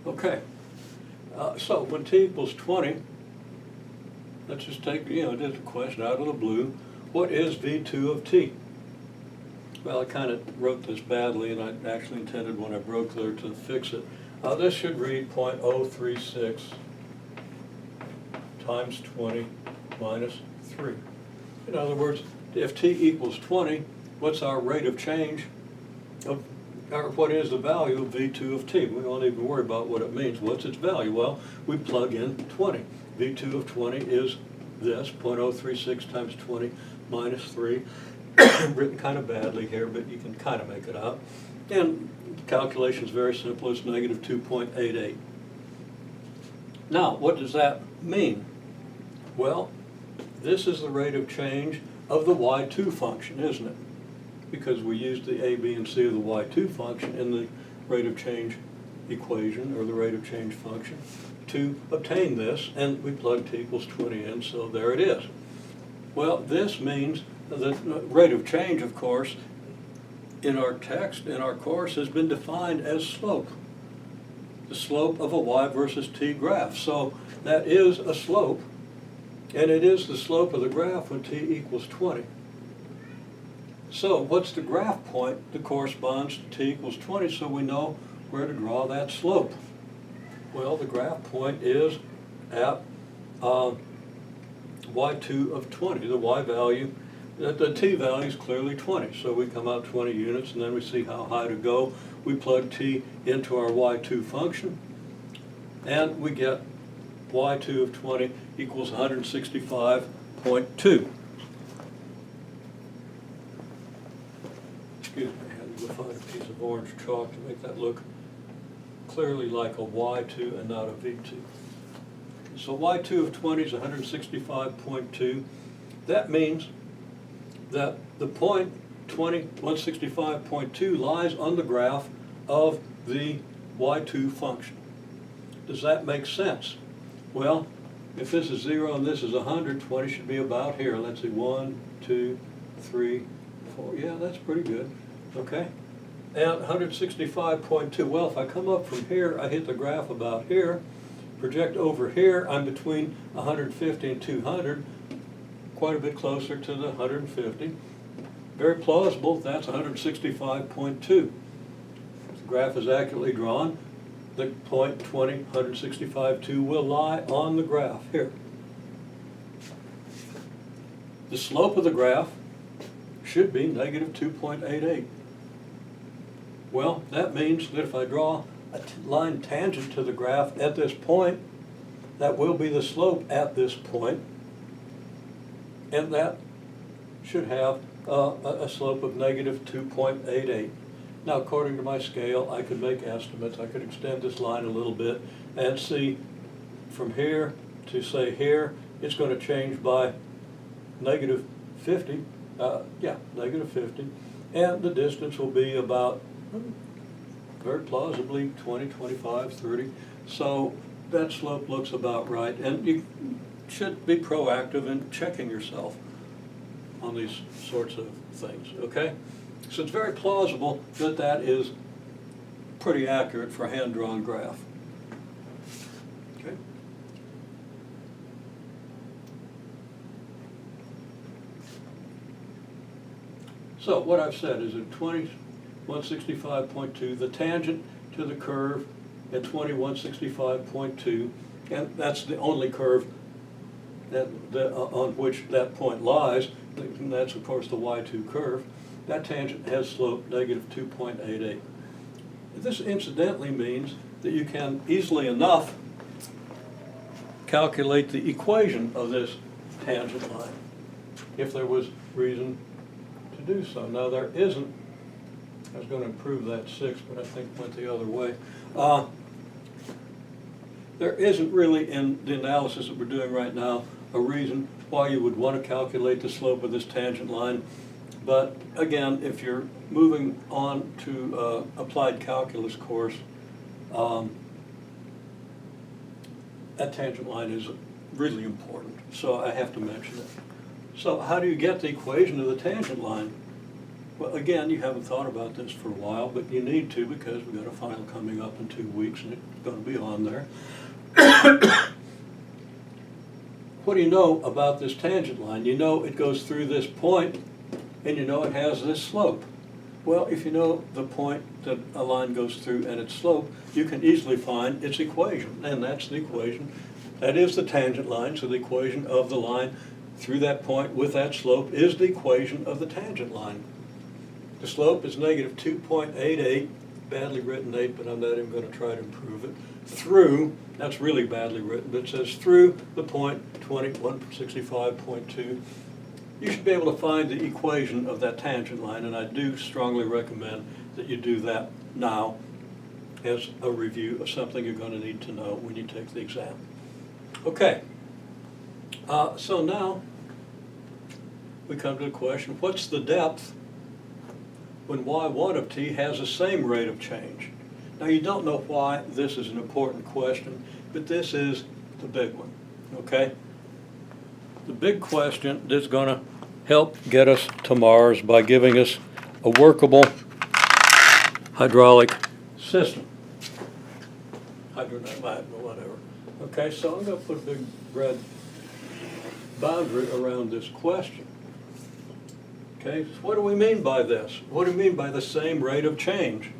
Okay, so when t equals 20, let's just take, just a question out of the blue. What is V2 of t? Well, I kind of wrote this badly, and I actually intended when I broke there to fix it. This should read 0.036 times 20 minus 3. In other words, if t equals 20, what's our rate of change of, or what is the value of V2 of t? We won't even worry about what it means. What's its value? Well, we plug in 20. V2 of 20 is this, 0.036 times 20 minus 3. Written kind of badly here, but you can kind of make it out. And the calculation is very simple. It's negative 2.88. Now, what does that mean? Well, this is the rate of change of the y2 function, isn't it? Because we used the a, b, and c of the y2 function in the rate of change equation, or the rate of change function, to obtain this, and we plug t equals 20 in, so there it is. Well, this means the rate of change, of course, in our text, in our course, has been defined as slope. The slope of a y versus t graph. So that is a slope, and it is the slope of the graph when t equals 20. So what's the graph point that corresponds to t equals 20, so we know where to draw that slope? Well, the graph point is at y2 of 20, the y value. The t value is clearly 20, so we come out 20 units, and then we see how high to go. We plug t into our y2 function, and we get y2 of 20 equals 165.2. Excuse me, I had to go find a piece of orange chalk to make that look clearly like a y2 and not a v2. So y2 of 20 is 165.2. That means that the point 165.2 lies on the graph of the y2 function. Does that make sense? Well, if this is 0 and this is 100, 20 should be about here. Let's see, 1, 2, 3, 4. Yeah, that's pretty good. Okay? And 165.2. Well, if I come up from here, I hit the graph about here. Project over here, I'm between 150 and 200. Quite a bit closer to the 150. Very plausible, that's 165.2. The graph is accurately drawn. The point 20, 165.2 will lie on the graph here. The slope of the graph should be negative 2.88. Well, that means that if I draw a line tangent to the graph at this point, that will be the slope at this point. And that should have a slope of negative 2.88. Now, according to my scale, I could make estimates. I could extend this line a little bit and see from here to, say, here, it's going to change by negative 50. Negative 50. And the distance will be about, very plausibly, 20, 25, 30. So that slope looks about right. And you should be proactive in checking yourself on these sorts of things, okay? So it's very plausible that that is pretty accurate for a hand-drawn graph. Okay? So what I've said is at 165.2, the tangent to the curve at 165.2, and that's the only curve on which that point lies, and that's of course the y2 curve. That tangent has slope negative 2.88. This incidentally means that you can easily enough calculate the equation of this tangent line if there was reason to do so. Now there isn't. I was going to improve that 6, but I think it went the other way. There isn't really, in the analysis that we're doing right now, a reason why you would want to calculate the slope of this tangent line. But again, if you're moving on to applied calculus course, that tangent line is really important, so I have to mention it. So how do you get the equation of the tangent line? Well, again, you haven't thought about this for a while, but you need to because we've got a final coming up in 2 weeks and it's going to be on there. What do you know about this tangent line? You know it goes through this point and you know it has this slope. Well, if you know the point that a line goes through and its slope, you can easily find its equation, and that's the equation. That is the tangent line, so the equation of the line through that point with that slope is the equation of the tangent line. The slope is negative 2.88, badly written 8, but I'm not even going to try to improve it, through, that's really badly written, but it says through the point 165.2. You should be able to find the equation of that tangent line, and I do strongly recommend that you do that now as a review of something you're going to need to know when you take the exam. Okay, so now we come to the question, what's the depth when y1 of t has the same rate of change? Now you don't know why this is an important question, but this is the big one, okay? The big question that's going to help get us to Mars by giving us a workable hydraulic system. Hydrodynamic, whatever. Okay, so I'm going to put a big red boundary around this question. Okay, so what do we mean by this? What do we mean by the same rate of change?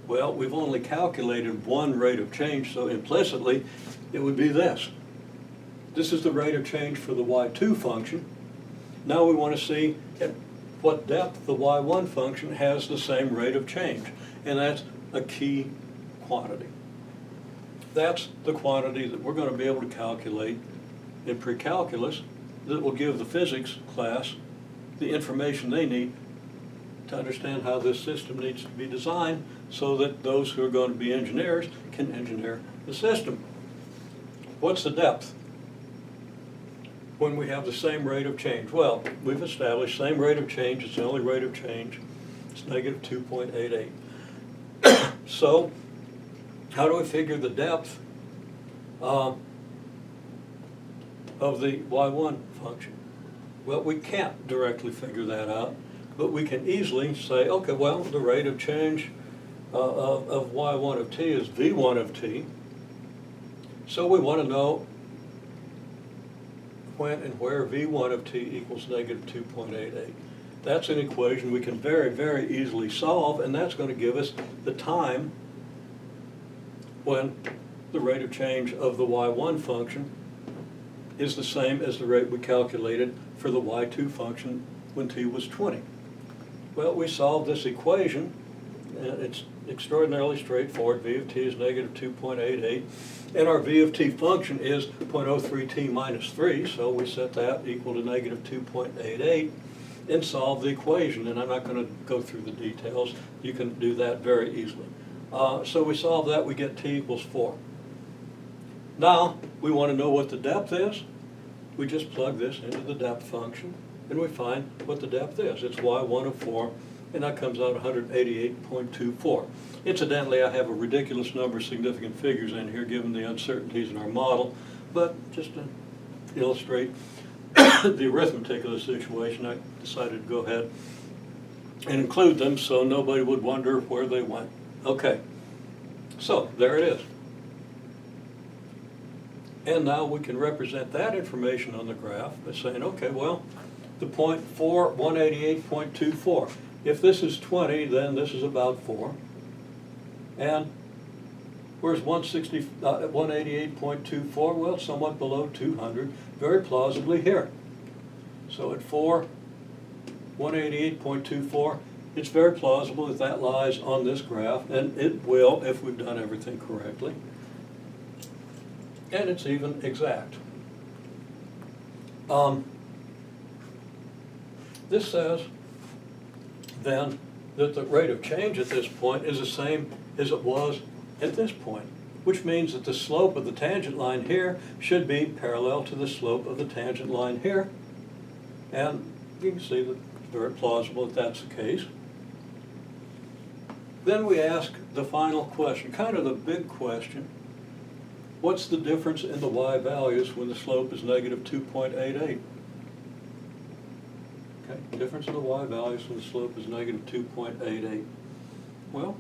Well, we've only calculated one rate of change, so implicitly it would be this. This is the rate of change for the y2 function. Now we want to see at what depth the y1 function has the same rate of change, and that's a key quantity. That's the quantity that we're going to be able to calculate in pre-calculus that will give the physics class the information they need to understand how this system needs to be designed so that those who are going to be engineers can engineer the system. What's the depth when we have the same rate of change? Well, we've established same rate of change, it's the only rate of change, it's negative 2.88. So, how do we figure the depth of the y1 function? Well, we can't directly figure that out, but we can easily say, okay, well, the rate of change of y1 of t is v1 of t, so we want to know when and where v1 of t equals negative 2.88. That's an equation we can very, very easily solve, and that's going to give us the time when the rate of change of the y1 function is the same as the rate we calculated for the y2 function when t was 20. Well, we solved this equation, and it's extraordinarily straightforward. V of t is negative 2.88, and our v of t function is 0.03t minus 3, so we set that equal to negative 2.88 and solve the equation, and I'm not going to go through the details. You can do that very easily. So we solve that, we get t equals 4. Now, we want to know what the depth is. We just plug this into the depth function, and we find what the depth is. It's y1 of 4, and that comes out 188.24. Incidentally, I have a ridiculous number of significant figures in here given the uncertainties in our model, but just to illustrate the arithmetic of the situation, I decided to go ahead and include them so nobody would wonder where they went. Okay, so there it is. And now we can represent that information on the graph by saying, okay, well, the point 4, 188.24. If this is 20, then this is about 4. And where's 188.24? Well, somewhat below 200, very plausibly here. So at 4, 188.24, it's very plausible that that lies on this graph, and it will if we've done everything correctly. And it's even exact. This says then that the rate of change at this point is the same as it was at this point, which means that the slope of the tangent line here should be parallel to the slope of the tangent line here. And you can see that it's very plausible that that's the case. Then we ask the final question, kind of the big question. What's the difference in the y values when the slope is negative 2.88? Okay. Difference in the y values when the slope is negative 2.88. Well,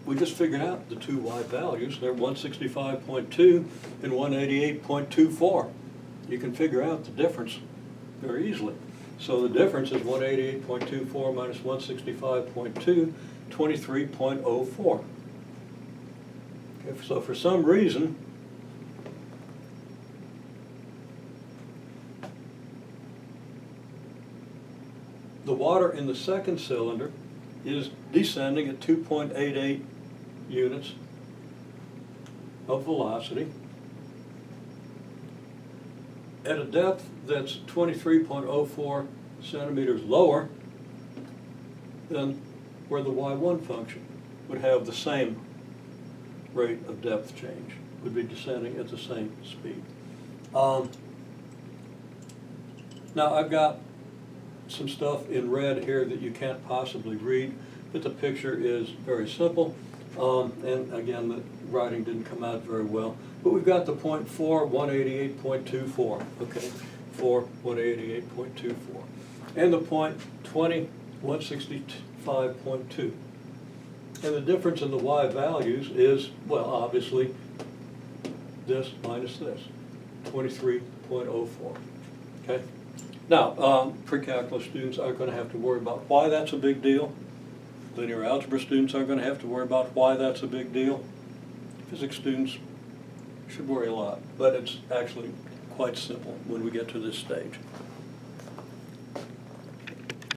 we just figured out the two y values. They're 165.2 and 188.24. You can figure out the difference very easily. So the difference is 188.24 minus 165.2, 23.04. Okay, so for some reason, the water in the second cylinder is descending at 2.88 units of velocity at a depth that's 23.04 centimeters lower than where the y1 function would have the same rate of depth change, would be descending at the same speed. Now I've got some stuff in red here that you can't possibly read, but the picture is very simple. And again, the writing didn't come out very well. But we've got the point 4, 188.24, okay, 4, 188.24. And the point 20, 165.2. And the difference in the y values is, well, obviously, this minus this, 23.04, okay? Now, pre-calculus students aren't going to have to worry about why that's a big deal. Linear algebra students aren't going to have to worry about why that's a big deal. Physics students should worry a lot, but it's actually quite simple when we get to this stage.